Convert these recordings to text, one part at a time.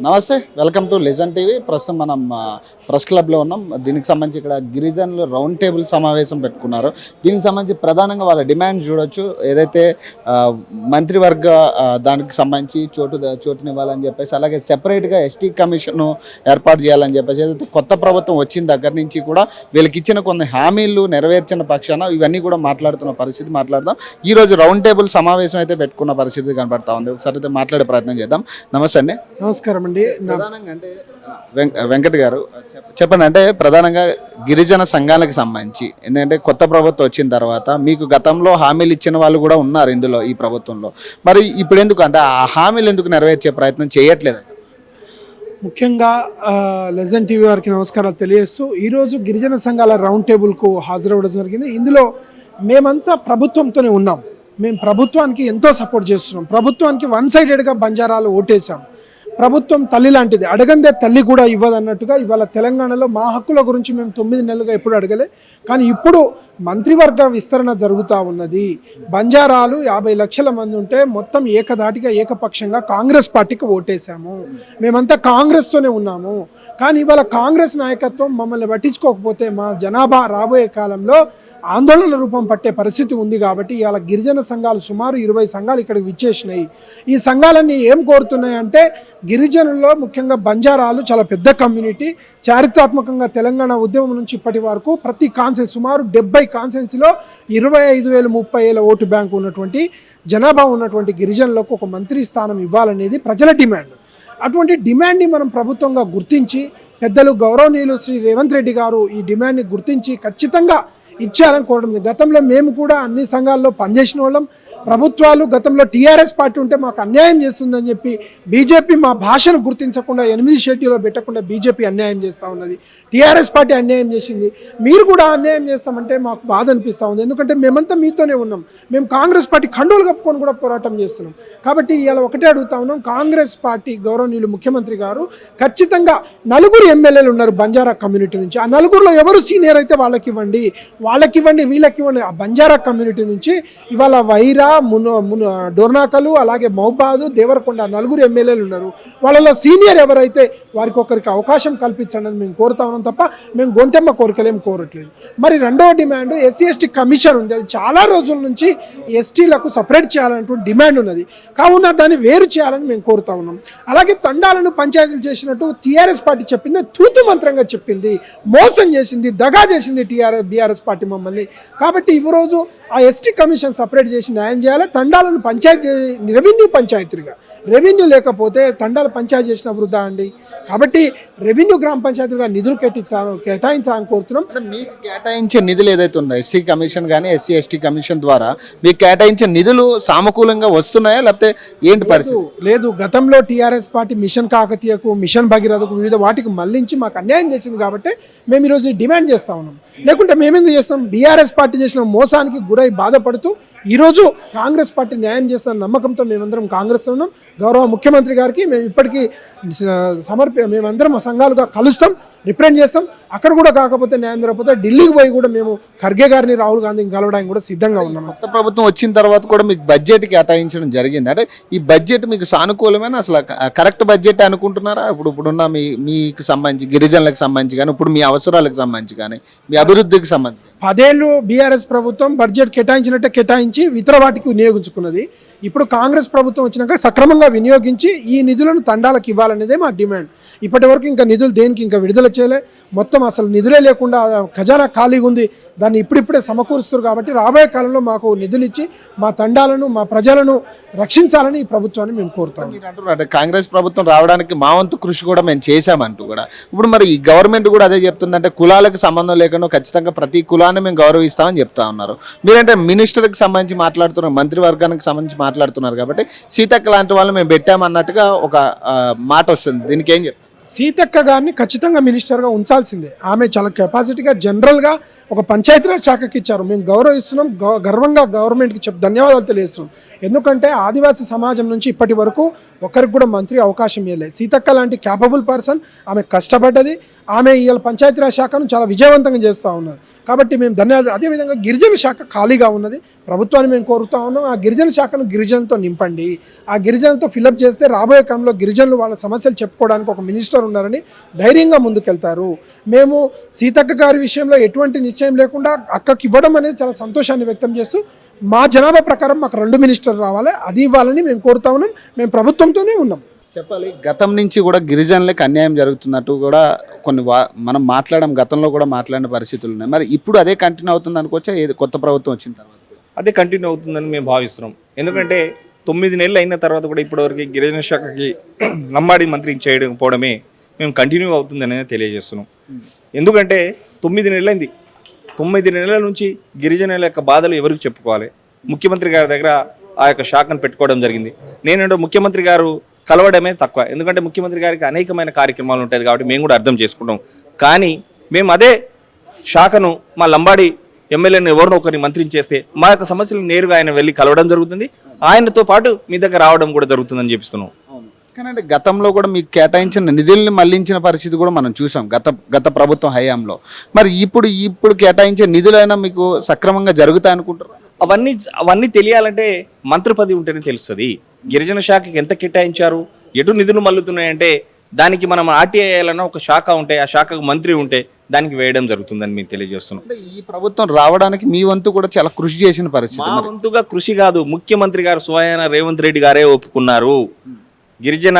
నమస్తే, welcome to legend TV. ప్రస్తుతం మనం ప్రెస్ క్లబ్లో ఉన్నాం. దీనికి సంబంధించి ఇక్కడ గిరిజనులు రౌండ్ టేబుల్ సమావేశం పెట్టుకున్నారు. దీనికి సంబంధించి ప్రధానంగా వాళ్ళ డిమాండ్ చూడొచ్చు. ఏదైతే మంత్రివర్గ దానికి సంబంధించి చోటునివ్వాలని చెప్పేసి, అలాగే సెపరేట్గా ఎస్టీ కమిషన్ ఏర్పాటు చేయాలని చెప్పేసి, ఏదైతే కొత్త ప్రభుత్వం వచ్చిన దగ్గర నుంచి కూడా వీళ్ళకి ఇచ్చిన కొన్ని హామీలు నెరవేర్చిన పక్షాన ఇవన్నీ కూడా మాట్లాడదాం. ఈరోజు రౌండ్ టేబుల్ సమావేశం అయితే పెట్టుకున్న పరిస్థితి కనబడతా ఉంది. ఒకసారి అయితే మాట్లాడే ప్రయత్నం చేద్దాం. నమస్తే అండి. నమస్కారం అండి. ప్రధానంగా అంటే వెంకట్ గారు చెప్పండి, అంటే ప్రధానంగా గిరిజన సంఘాలకు సంబంధించి, ఎందుకంటే కొత్త ప్రభుత్వం వచ్చిన తర్వాత మీకు గతంలో హామీలు ఇచ్చిన వాళ్ళు కూడా ఉన్నారు ఇందులో, ఈ ప్రభుత్వంలో. మరి ఇప్పుడు ఎందుకు అంటే ఆ హామీలు ఎందుకు నెరవేర్చే ప్రయత్నం చేయట్లేదు? ముఖ్యంగా లెజెండ్ టీవీ వారికి నమస్కారాలు తెలియజేస్తూ, ఈరోజు గిరిజన సంఘాల రౌండ్ టేబుల్కు హాజరవ్వడం జరిగింది. ఇందులో మేమంతా ప్రభుత్వంతోనే ఉన్నాం. మేము ప్రభుత్వానికి ఎంతో సపోర్ట్ చేస్తున్నాం. ప్రభుత్వానికి వన్ సైడెడ్గా బంజారాలు ఓటేసాం. ప్రభుత్వం తల్లి లాంటిది, అడగందే తల్లి కూడా ఇవ్వదు అన్నట్టుగా ఇవాళ తెలంగాణలో మా హక్కుల గురించి మేము 9 నెలలుగా ఎప్పుడు అడగలే. కానీ ఇప్పుడు మంత్రివర్గ విస్తరణ జరుగుతూ ఉన్నది. బంజారాలు 50 లక్షల మంది ఉంటే మొత్తం ఏకధాటిగా ఏకపక్షంగా కాంగ్రెస్ పార్టీకి ఓటేసాము. మేమంతా కాంగ్రెస్తోనే ఉన్నాము. కానీ ఇవాళ కాంగ్రెస్ నాయకత్వం మమ్మల్ని పట్టించుకోకపోతే మా జనాభా రాబోయే కాలంలో ఆందోళన రూపం పట్టే పరిస్థితి ఉంది. కాబట్టి ఇవాళ గిరిజన సంఘాలు సుమారు 20 సంఘాలు ఇక్కడికి విచ్చేసినాయి. ఈ సంఘాలన్నీ ఏం కోరుతున్నాయి అంటే, గిరిజనుల్లో ముఖ్యంగా బంజారాలు చాలా పెద్ద కమ్యూనిటీ. చారిత్రాత్మకంగా తెలంగాణ ఉద్యమం నుంచి ఇప్పటి వరకు ప్రతి కాన్సెన్స్ సుమారు 70 కాన్సెన్స్లో 25,000 30,000 ఓటు బ్యాంకు ఉన్నటువంటి జనాభా ఉన్నటువంటి గిరిజనులకు ఒక మంత్రి స్థానం ఇవ్వాలనేది ప్రజల డిమాండ్. అటువంటి డిమాండ్ని మనం ప్రభుత్వంగా గుర్తించి, పెద్దలు గౌరవనీయులు శ్రీ రేవంత్ రెడ్డి గారు ఈ డిమాండ్ని గుర్తించి ఖచ్చితంగా ఇచ్చారని కోరడం. గతంలో మేము కూడా అన్ని సంఘాల్లో పనిచేసిన వాళ్ళం. ప్రభుత్వాలు గతంలో టీఆర్ఎస్ పార్టీ ఉంటే మాకు అన్యాయం చేస్తుందని చెప్పి బీజేపీ మా భాషను గుర్తించకుండా 8 షెడ్యూల్లో పెట్టకుండా బీజేపీ అన్యాయం చేస్తూ ఉన్నది. టీఆర్ఎస్ పార్టీ అన్యాయం చేసింది. మీరు కూడా అన్యాయం చేస్తామంటే మాకు బాధ అనిపిస్తూ ఉంది. ఎందుకంటే మేమంతా మీతోనే ఉన్నాం. మేము కాంగ్రెస్ పార్టీ ఖండోలు కప్పుకొని కూడా పోరాటం చేస్తున్నాం. కాబట్టి ఇలా ఒకటే అడుగుతా ఉన్నాం, కాంగ్రెస్ పార్టీ గౌరవనీయులు ముఖ్యమంత్రి గారు ఖచ్చితంగా 4 ఎమ్మెల్యేలు ఉన్నారు బంజారా కమ్యూనిటీ నుంచి. ఆ 4లో ఎవరు సీనియర్ అయితే వాళ్ళకి ఇవ్వండి, వీళ్ళకి ఇవ్వండి. ఆ బంజారా కమ్యూనిటీ నుంచి ఇవాళ వైరా, డోర్నాకలు, అలాగే మౌబాదు, దేవరకొండ 4 ఎమ్మెల్యేలు ఉన్నారు. వాళ్ళలో సీనియర్ ఎవరైతే వారికి ఒకరికి అవకాశం కల్పించండి అని మేము కోరుతా ఉన్నాం తప్ప మేము గొంతెమ్మ కోరికలేం కోరట్లేదు. మరి రెండవ డిమాండ్ ఎస్సీ ఎస్టీ కమిషన్ ఉంది. అది చాలా రోజుల నుంచి ఎస్టీలకు సపరేట్ చేయాలన్నటువంటి డిమాండ్ ఉన్నది. కావున దాన్ని వేరు చేయాలని మేము కోరుతా ఉన్నాం. అలాగే తండాలను పంచాయతీలు చేసినట్టు టీఆర్ఎస్ పార్టీ చెప్పింది, తూతు మంత్రంగా చెప్పింది, మోసం చేసింది, దగా చేసింది బీఆర్ఎస్ పార్టీ మమ్మల్ని. కాబట్టి ఈరోజు ఆ ఎస్టీ కమిషన్ సపరేట్ చేసి న్యాయం చేయాలి. తండాలను పంచాయతీ రెవెన్యూ పంచాయతీగా, రెవెన్యూ లేకపోతే తండాలు పంచాయతీ చేసిన వృధా అండి. కాబట్టి రెవెన్యూ గ్రామ పంచాయతీగా నిధులు కేటాయించాలని కోరుతున్నాం. మీకు కేటాయించే నిధులు ఏదైతే ఉందో ఎస్సీ కమిషన్ కానీ ఎస్సీ ఎస్టీ కమిషన్ ద్వారా మీకు కేటాయించే నిధులు సానుకూలంగా వస్తున్నాయా లేకపోతే ఏంటి పరిస్థితి? లేదు, గతంలో టీఆర్ఎస్ పార్టీ మిషన్ కాకతీయకు, మిషన్ భగీరథకు, వివిధ వాటికి మళ్లించి మాకు అన్యాయం చేసింది. కాబట్టి మేము ఈరోజు డిమాండ్ చేస్తా ఉన్నాం. లేకుంటే మేమెందుకు చేస్తాం? బీఆర్ఎస్ పార్టీ చేసిన మోసానికి గురై బాధపడుతూ ఈరోజు కాంగ్రెస్ పార్టీ న్యాయం చేస్తున్న నమ్మకంతో మేమందరం కాంగ్రెస్లో ఉన్నాం. గౌరవ ముఖ్యమంత్రి గారికి మేము ఇప్పటికీ మేమందరం సంఘాలుగా కలుస్తాం, రిప్రజెంట్ చేస్తాం. అక్కడ కూడా కాకపోతే న్యాయం జరగకపోతే ఢిల్లీకి పోయి కూడా మేము ఖర్గే గారిని, రాహుల్ గాంధీని కలవడానికి కూడా సిద్ధంగా ఉన్నాం. కొత్త ప్రభుత్వం వచ్చిన తర్వాత కూడా మీకు బడ్జెట్ కేటాయించడం జరిగింది. అంటే ఈ బడ్జెట్ మీకు సానుకూలమైన, అసలు కరెక్ట్ బడ్జెట్ అనుకుంటున్నారా? ఇప్పుడున్న మీకు సంబంధించి, గిరిజనులకు సంబంధించి కానీ, ఇప్పుడు మీ అవసరాలకు సంబంధించి కానీ, మీ అభివృద్ధికి సంబంధించి 10 ఏళ్ళు బీఆర్ఎస్ ప్రభుత్వం బడ్జెట్ కేటాయించినట్టే కేటాయించి ఇతర వాటికి వినియోగించుకున్నది. ఇప్పుడు కాంగ్రెస్ ప్రభుత్వం వచ్చినాక సక్రమంగా వినియోగించి ఈ నిధులను తండాలకు ఇవ్వాలనేదే మా డిమాండ్. ఇప్పటి వరకు ఇంకా నిధులు దేనికి ఇంకా విడుదల చేయలే. మొత్తం అసలు నిధులే లేకుండా ఖజానా ఖాళీగా ఉంది. దాన్ని ఇప్పుడిప్పుడే సమకూరుస్తారు. కాబట్టి రాబోయే కాలంలో మాకు నిధులు ఇచ్చి మా తండాలను, మా ప్రజలను రక్షించాలని ఈ ప్రభుత్వాన్ని మేము కోరుతాం. మీరు అంటున్నారు కాంగ్రెస్ ప్రభుత్వం రావడానికి మా వంతు కృషి కూడా మేము చేశామంటూ కూడా. ఇప్పుడు మరి ఈ గవర్నమెంట్ కూడా అదే చెప్తుందంటే, కులాలకు సంబంధం లేకుండా ఖచ్చితంగా ప్రతి కులాన్ని మేము గౌరవిస్తామని చెప్తా ఉన్నారు. మీరంటే మినిస్టర్కి సంబంధించి మాట్లాడుతున్నారు, మంత్రివర్గానికి సంబంధించి మాట్లాడుతున్నారు. కాబట్టి సీతక్క లాంటి వాళ్ళు మేము పెట్టామన్నట్టుగా ఒక మాట వస్తుంది. దీనికి ఏం చెప్తారు? సీతక్క గారిని ఖచ్చితంగా మినిస్టర్గా ఉంచాల్సిందే. ఆమె చాలా కెపాసిటీగా, జనరల్గా ఒక పంచాయతీరాజ్ శాఖకి ఇచ్చారు. మేము గౌరవిస్తున్నాం, గర్వంగా గవర్నమెంట్కి ధన్యవాదాలు తెలియజేస్తున్నాం. ఎందుకంటే ఆదివాసీ సమాజం నుంచి ఇప్పటి వరకు ఒకరికి కూడా మంత్రి అవకాశం ఇవ్వలేదు. సీతక్క లాంటి క్యాపబుల్ పర్సన్, ఆమె కష్టపడ్డది, ఆమె ఇవాళ పంచాయతీరాజ్ శాఖను చాలా విజయవంతంగా చేస్తూ ఉన్నది. కాబట్టి మేము ధన్యవాదాలు. అదేవిధంగా గిరిజన శాఖ ఖాళీగా ఉన్నది, ప్రభుత్వాన్ని మేము కోరుతా ఉన్నాం, ఆ గిరిజన శాఖను గిరిజనులతో నింపండి. ఆ గిరిజనులతో ఫిలప్ చేస్తే రాబోయే కాలంలో గిరిజనులు వాళ్ళ సమస్యలు చెప్పుకోవడానికి ఒక మినిస్టర్ ఉన్నారని ధైర్యంగా ముందుకెళ్తారు. మేము సీతక్క గారి విషయంలో ఎటువంటి నిశ్చయం లేకుండా అక్కకి ఇవ్వడం అనేది చాలా సంతోషాన్ని వ్యక్తం చేస్తూ, మా జనాభా ప్రకారం మాకు 2 మినిస్టర్లు రావాలి, అది ఇవ్వాలని మేము కోరుతా ఉన్నాం. మేము ప్రభుత్వంతోనే ఉన్నాం. చెప్పాలి, గతం నుంచి కూడా గిరిజనులకు అన్యాయం జరుగుతున్నట్టు కూడా కొన్ని మనం గతంలో కూడా మాట్లాడిన పరిస్థితులు ఉన్నాయి. మరి ఇప్పుడు అదే కంటిన్యూ అవుతుంది అనుకోవచ్చా కొత్త ప్రభుత్వం వచ్చిన తర్వాత? అదే కంటిన్యూ అవుతుందని మేము భావిస్తున్నాం. ఎందుకంటే 9 నెలలు అయిన తర్వాత కూడా ఇప్పటివరకు గిరిజన శాఖకి లంబాడి మంత్రి చేయకపోవడమే మేము కంటిన్యూ అవుతుందని తెలియజేస్తున్నాం. ఎందుకంటే 9 నెలలైంది. 9 నెలల నుంచి గిరిజనుల యొక్క బాధలు ఎవరికి చెప్పుకోవాలి? ముఖ్యమంత్రి గారి దగ్గర ఆ యొక్క శాఖను పెట్టుకోవడం జరిగింది. నేనంటే ముఖ్యమంత్రి గారు కలవడమే తక్కువ, ఎందుకంటే ముఖ్యమంత్రి గారికి అనేకమైన కార్యక్రమాలు ఉంటాయి కాబట్టి మేము కూడా అర్థం చేసుకుంటాం. కానీ మేము అదే శాఖను మా లంబాడి ఎమ్మెల్యేని ఎవరినో ఒకరిని మంత్రిని చేస్తే మా యొక్క సమస్యలను నేరుగా ఆయన వెళ్ళి కలవడం జరుగుతుంది, ఆయనతో పాటు మీ దగ్గర రావడం కూడా జరుగుతుందని చెప్పిస్తున్నాం. కానీ అంటే గతంలో కూడా మీకు కేటాయించిన నిధుల్ని మళ్లించిన పరిస్థితి కూడా మనం చూసాం గత ప్రభుత్వం హయాంలో. మరి ఇప్పుడు కేటాయించే నిధులైనా మీకు సక్రమంగా జరుగుతాయి అనుకుంటారు? అవన్నీ తెలియాలంటే మంత్రి పదవి ఉంటేనే తెలుస్తుంది. గిరిజన శాఖకి ఎంత కేటాయించారు, ఎటు నిధులు మల్లుతున్నాయంటే దానికి మనం ఆర్టీఐలన్న ఒక శాఖ ఉంటే, ఆ శాఖకు మంత్రి ఉంటే దానికి వేయడం జరుగుతుందని మేము తెలియజేస్తున్నాం. ఈ ప్రభుత్వం రావడానికి మీ వంతు కూడా చాలా కృషి చేసిన పరిస్థితి. మా వంతుగా కృషి కాదు, ముఖ్యమంత్రి గారు స్వయాన రేవంత్ రెడ్డి గారే ఒప్పుకున్నారు. గిరిజన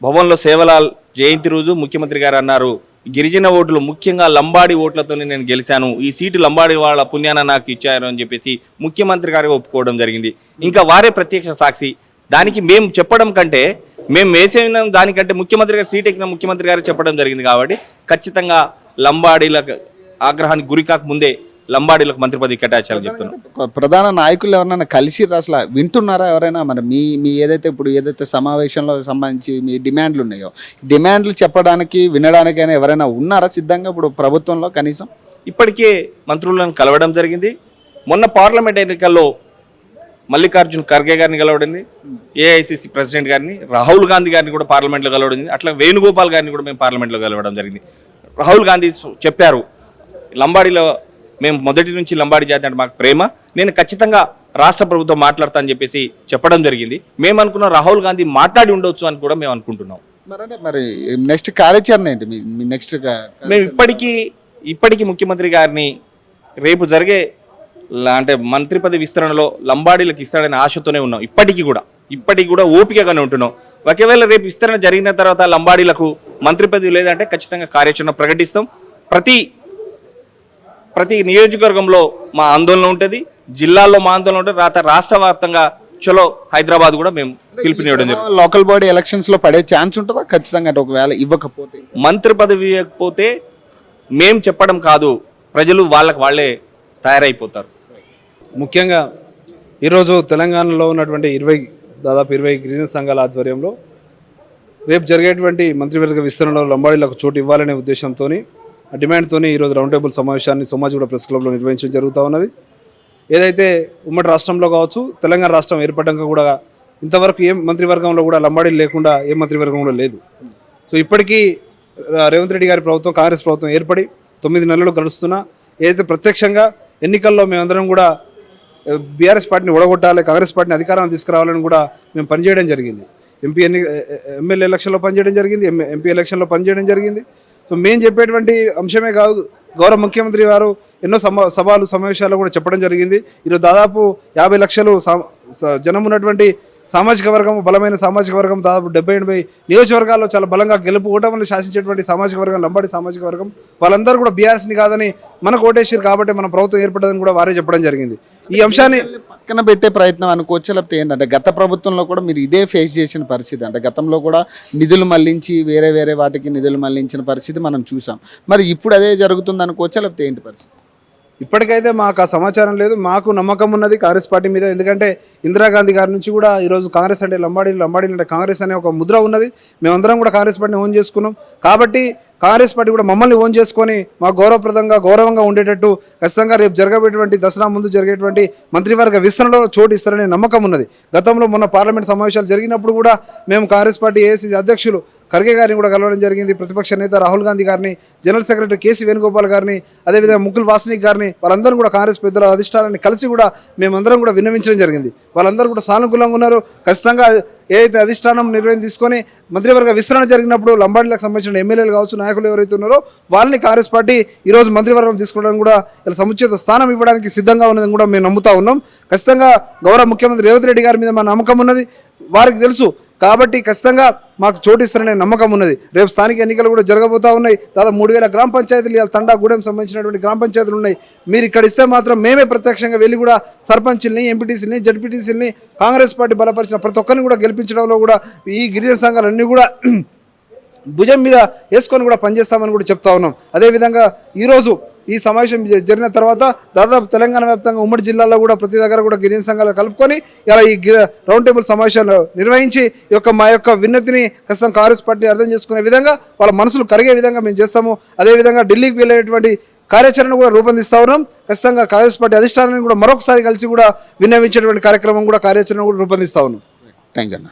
భవన్లో సేవలాల్ జయంతి రోజు ముఖ్యమంత్రి గారు అన్నారు, గిరిజన ఓట్లు ముఖ్యంగా లంబాడి ఓట్లతోనే నేను గెలిచాను, ఈ సీటు లంబాడి వాళ్ళ పుణ్యాన నాకు ఇచ్చారు అని చెప్పేసి ముఖ్యమంత్రి గారే ఒప్పుకోవడం జరిగింది. ఇంకా వారే ప్రత్యక్ష సాక్షి. దానికి మేము చెప్పడం కంటే, మేము వేసిన దానికంటే ముఖ్యమంత్రి గారు సీట్ ఎక్కిన ముఖ్యమంత్రి గారు చెప్పడం జరిగింది. కాబట్టి ఖచ్చితంగా లంబాడీలకు ఆగ్రహానికి గురి కాకముందే లంబాడీలకు మంత్రి పదవి కేటాయించాలని చెప్తున్నాం. ప్రధాన నాయకులు ఎవరైనా కలిసి అసలు వింటున్నారా ఎవరైనా? మరి మీ ఏదైతే సమావేశంలో సంబంధించి మీ డిమాండ్లు ఉన్నాయో, డిమాండ్లు చెప్పడానికి వినడానికైనా ఎవరైనా ఉన్నారా సిద్ధంగా ఇప్పుడు ప్రభుత్వంలో? కనీసం ఇప్పటికే మంత్రులను కలవడం జరిగింది. మొన్న పార్లమెంట్ ఎన్నికల్లో మల్లికార్జున్ ఖర్గే గారిని కలవడింది, ఏఐసిసి ప్రెసిడెంట్ గారిని, రాహుల్ గాంధీ గారిని కూడా పార్లమెంట్లో కలవడింది, అట్లా వేణుగోపాల్ గారిని కూడా మేము పార్లమెంట్లో కలవడం జరిగింది. రాహుల్ గాంధీ చెప్పారు, లంబాడీలో మేము మొదటి నుంచి లంబాడీ జాతి అంటే మాకు ప్రేమ, నేను ఖచ్చితంగా రాష్ట్ర ప్రభుత్వం మాట్లాడతా అని చెప్పేసి చెప్పడం జరిగింది. మేము అనుకున్నాం రాహుల్ గాంధీ మాట్లాడి ఉండొచ్చు అని కూడా మేము అనుకుంటున్నాం. మరి నెక్స్ట్ కార్యాచరణ ఏంటి మీ నెక్స్ట్? మేము ఇప్పటికీ ముఖ్యమంత్రి గారిని రేపు జరిగే అంటే మంత్రి పదవి విస్తరణలో లంబాడీలకు ఇస్తాడనే ఆశతోనే ఉన్నాం. ఇప్పటికీ కూడా ఓపికగానే ఉంటున్నాం. ఒకవేళ రేపు విస్తరణ జరిగిన తర్వాత లంబాడీలకు మంత్రి పదవి లేదంటే ఖచ్చితంగా కార్యాచరణ ప్రకటిస్తాం. ప్రతి నియోజకవర్గంలో మా ఆందోళన ఉంటుంది, జిల్లాల్లో మా ఆందోళన ఉంటుంది, రాష్ట్ర వ్యాప్తంగా చలో హైదరాబాద్ కూడా మేము పిలుపునివ్వడం జరుగుతుంది. లోకల్ బాడీ ఎలక్షన్స్ లో పడే ఛాన్స్ ఉంటుందా ఖచ్చితంగా? ఒకవేళ ఇవ్వకపోతే, మంత్రి పదవి ఇవ్వకపోతే మేము చెప్పడం కాదు, ప్రజలు వాళ్ళే తయారైపోతారు. ముఖ్యంగా ఈరోజు తెలంగాణలో ఉన్నటువంటి దాదాపు 20 గిరిజన సంఘాల ఆధ్వర్యంలో రేపు జరిగేటువంటి మంత్రివర్గ విస్తరణలో లంబాడీలకు చోటు ఇవ్వాలనే ఉద్దేశంతో, ఆ డిమాండ్తో ఈరోజు రౌండ్ టేబుల్ సమావేశాన్ని సోమాజిగూడ ప్రెస్ క్లబ్లో నిర్వహించడం జరుగుతూ ఉన్నది. ఏదైతే ఉమ్మడి రాష్ట్రంలో కావచ్చు, తెలంగాణ రాష్ట్రం ఏర్పడ్డాక కూడా ఇంతవరకు ఏ మంత్రివర్గంలో కూడా లంబాడీలు లేకుండా ఏ మంత్రివర్గంలో లేదు. సో ఇప్పటికీ రేవంత్ రెడ్డి గారి ప్రభుత్వం, కాంగ్రెస్ ప్రభుత్వం ఏర్పడి 9 నెలలు గడుస్తున్నా ఏదైతే ప్రత్యక్షంగా ఎన్నికల్లో మేమందరం కూడా బీఆర్ఎస్ పార్టీని ఓడగొట్టాలి, కాంగ్రెస్ పార్టీని అధికారాన్ని తీసుకురావాలని కూడా మేము పనిచేయడం జరిగింది. ఎమ్మెల్యే ఎలక్షన్లో పనిచేయడం జరిగింది, ఎంపీ ఎలక్షన్లో పనిచేయడం జరిగింది. సో మేము చెప్పేటువంటి అంశమే కాదు, గౌరవ ముఖ్యమంత్రి గారు ఎన్నో సమావేశాలు కూడా చెప్పడం జరిగింది. ఈరోజు దాదాపు 50 లక్షలు జనం ఉన్నటువంటి సామాజిక వర్గం, బలమైన సామాజిక వర్గం, దాదాపు 70-80 నియోజకవర్గాల్లో చాలా బలంగా గెలుపు ఓటమిని శాసించేటువంటి సామాజిక వర్గం లంబాడి సామాజిక వర్గం, వాళ్ళందరూ కూడా బీఆర్ఎస్ని కాదని మనకు ఓటేసారు కాబట్టి మన ప్రభుత్వం ఏర్పడదని కూడా వారే చెప్పడం జరిగింది. ఈ అంశాన్ని పక్కన పెట్టే ప్రయత్నం అనుకోవచ్చు, లేకపోతే ఏంటంటే గత ప్రభుత్వంలో కూడా మీరు ఇదే ఫేస్ చేసిన పరిస్థితి, అంటే గతంలో కూడా నిధులు మళ్లించి వేరే వాటికి నిధులు మళ్లించిన పరిస్థితి మనం చూసాం. మరి ఇప్పుడు అదే జరుగుతుంది అనుకోవచ్చా, లేకపోతే ఏంటి పరిస్థితి? ఇప్పటికైతే మాకు ఆ సమాచారం లేదు. మాకు నమ్మకం ఉన్నది కాంగ్రెస్ పార్టీ మీద. ఎందుకంటే ఇందిరాగాంధీ గారి నుంచి కూడా ఈరోజు కాంగ్రెస్ అంటే లంబాడీలు అంటే కాంగ్రెస్ అనే ఒక ముద్ర ఉన్నది. మేమందరం కూడా కాంగ్రెస్ పార్టీని ఓన్ చేసుకున్నాం. కాబట్టి కాంగ్రెస్ పార్టీ కూడా మమ్మల్ని ఓన్ చేసుకొని మా గౌరవంగా ఉండేటట్టు ఖచ్చితంగా రేపు జరగబోయేటువంటి దసరా ముందు జరిగేటువంటి మంత్రివర్గ విస్తరణలో చోటు ఇస్తారనే నమ్మకం ఉన్నది. గతంలో మొన్న పార్లమెంట్ సమావేశాలు జరిగినప్పుడు కూడా మేము కాంగ్రెస్ పార్టీ ఏఐసీసీ అధ్యక్షులు ఖర్గే గారిని కూడా కలవడం జరిగింది. ప్రతిపక్ష నేత రాహుల్ గాంధీ గారిని, జనరల్ సెక్రటరీ కేసీ వేణుగోపాల్ గారిని, అదేవిధంగా ముకుల్ వాస్నిక్ గారిని, వాళ్ళందరూ కూడా కాంగ్రెస్ పెద్దల అధిష్టానాన్ని కలిసి కూడా మేమందరం కూడా విన్నవించడం జరిగింది. వాళ్ళందరూ కూడా సానుకూలంగా ఉన్నారు. ఖచ్చితంగా ఏదైతే అధిష్టానం నిర్ణయం తీసుకొని మంత్రివర్గ విస్తరణ జరిగినప్పుడు లంబాడీలకు సంబంధించిన ఎమ్మెల్యేలు కావచ్చు, నాయకులు ఎవరైతే ఉన్నారో వాళ్ళని కాంగ్రెస్ పార్టీ ఈరోజు మంత్రివర్గం తీసుకోవడానికి కూడా ఇలా సముచిత స్థానం ఇవ్వడానికి సిద్ధంగా ఉన్నదని కూడా మేము నమ్ముతా ఉన్నాం. ఖచ్చితంగా గౌరవ ముఖ్యమంత్రి రేవంత్ రెడ్డి గారి మీద మా నమ్మకం ఉన్నది, వారికి తెలుసు. కాబట్టి ఖచ్చితంగా మాకు చోటు ఇస్తారనే నమ్మకం ఉన్నది. రేపు స్థానిక ఎన్నికలు కూడా జరగబోతా ఉన్నాయి. దాదాపు 3000 గ్రామ పంచాయతీలు ఇవాళ తండాగూడెం సంబంధించినటువంటి గ్రామ పంచాయతీలు ఉన్నాయి. మీరు ఇక్కడ ఇస్తే మాత్రం మేమే ప్రత్యక్షంగా వెళ్ళి కూడా సర్పంచ్ని, ఎంపీటీసీని, జడ్పీటీసీని కాంగ్రెస్ పార్టీ బలపరిచిన ప్రతి ఒక్కరిని కూడా గెలిపించడంలో కూడా ఈ గిరిజన సంఘాలన్నీ కూడా భుజం మీద వేసుకొని కూడా పనిచేస్తామని కూడా చెప్తా ఉన్నాం. అదేవిధంగా ఈరోజు ఈ సమావేశం జరిగిన తర్వాత దాదాపు తెలంగాణ వ్యాప్తంగా ఉమ్మడి జిల్లాలో కూడా ప్రతి దగ్గర కూడా గిరిజన సంఘాలు కలుపుకొని ఇలా ఈ రౌండ్ టేబుల్ సమావేశాలు నిర్వహించి మా యొక్క విన్నతిని ఖచ్చితంగా కాంగ్రెస్ పార్టీ అర్థం చేసుకునే విధంగా వాళ్ళ మనసులు కరిగే విధంగా మేము చేస్తాము. అదేవిధంగా ఢిల్లీకి వెళ్ళేటువంటి కార్యాచరణ కూడా రూపొందిస్తా ఉన్నాం. ఖచ్చితంగా కాంగ్రెస్ పార్టీ అధిష్టానాన్ని కూడా మరొకసారి కలిసి కూడా విన్నవించేటువంటి కార్యక్రమం కూడా కార్యాచరణ కూడా రూపొందిస్తా ఉన్నాం. థ్యాంక్ యూ అన్న.